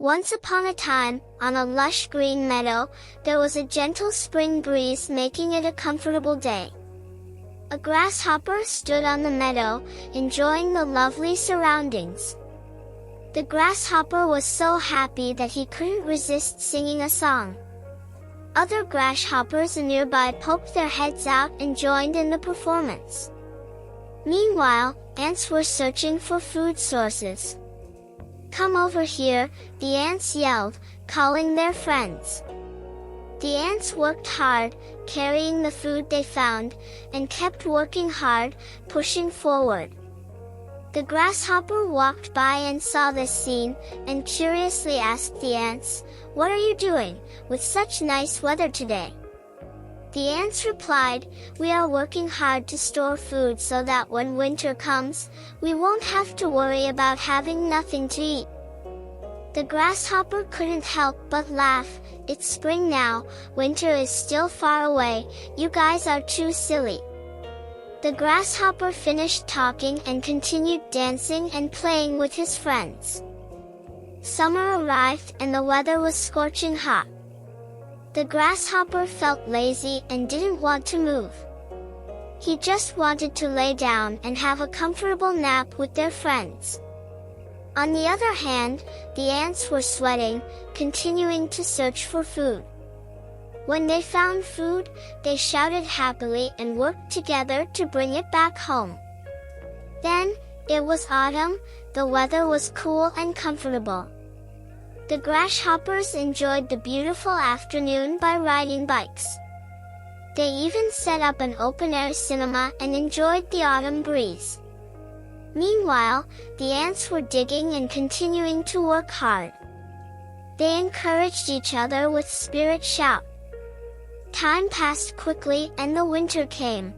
Once upon a time, on a lush green meadow, there was a gentle spring breeze making it a comfortable day. A grasshopper stood on the meadow, enjoying the lovely surroundings. The grasshopper was so happy that he couldn't resist singing a song. Other grasshoppers nearby poked their heads out and joined in the performance. Meanwhile, ants were searching for food sources. "Come over here," the ants yelled, calling their friends. The ants worked hard, carrying the food they found, and kept working hard, pushing forward. The grasshopper walked by and saw this scene, and curiously asked the ants, "What are you doing, with such nice weather today?" The ants replied, "We are working hard to store food so that when winter comes, we won't have to worry about having nothing to eat." The grasshopper couldn't help but laugh. "It's spring now, winter is still far away, you guys are too silly." The grasshopper finished talking and continued dancing and playing with his friends. Summer arrived and the weather was scorching hot. The grasshopper felt lazy and didn't want to move. He just wanted to lay down and have a comfortable nap with their friends. On the other hand, the ants were sweating, continuing to search for food. When they found food, they shouted happily and worked together to bring it back home. Then, it was autumn, the weather was cool and comfortable. The grasshoppers enjoyed the beautiful afternoon by riding bikes. They even set up an open-air cinema and enjoyed the autumn breeze. Meanwhile, the ants were digging and continuing to work hard. They encouraged each other with spirit shout. Time passed quickly and the winter came.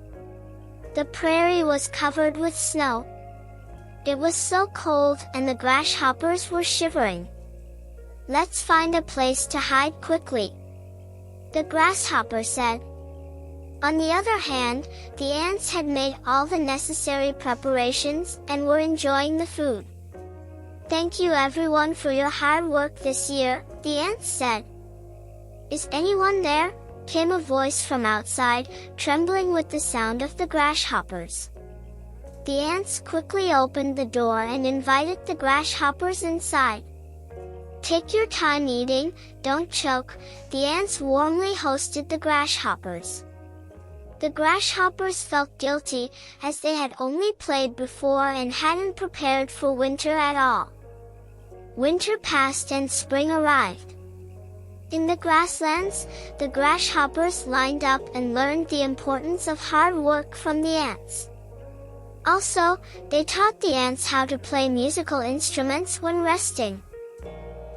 The prairie was covered with snow. It was so cold and the grasshoppers were shivering. "Let's find a place to hide quickly," the grasshopper said. On the other hand, the ants had made all the necessary preparations and were enjoying the food. "Thank you everyone for your hard work this year," the ants said. "Is anyone there?" came a voice from outside, trembling with the sound of the grasshoppers. The ants quickly opened the door and invited the grasshoppers inside. "Take your time eating, don't choke," the ants warmly hosted the grasshoppers. The grasshoppers felt guilty, as they had only played before and hadn't prepared for winter at all. Winter passed and spring arrived. In the grasslands, the grasshoppers lined up and learned the importance of hard work from the ants. Also, they taught the ants how to play musical instruments when resting.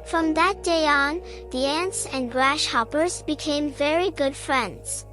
From that day on, the ants and grasshoppers became very good friends.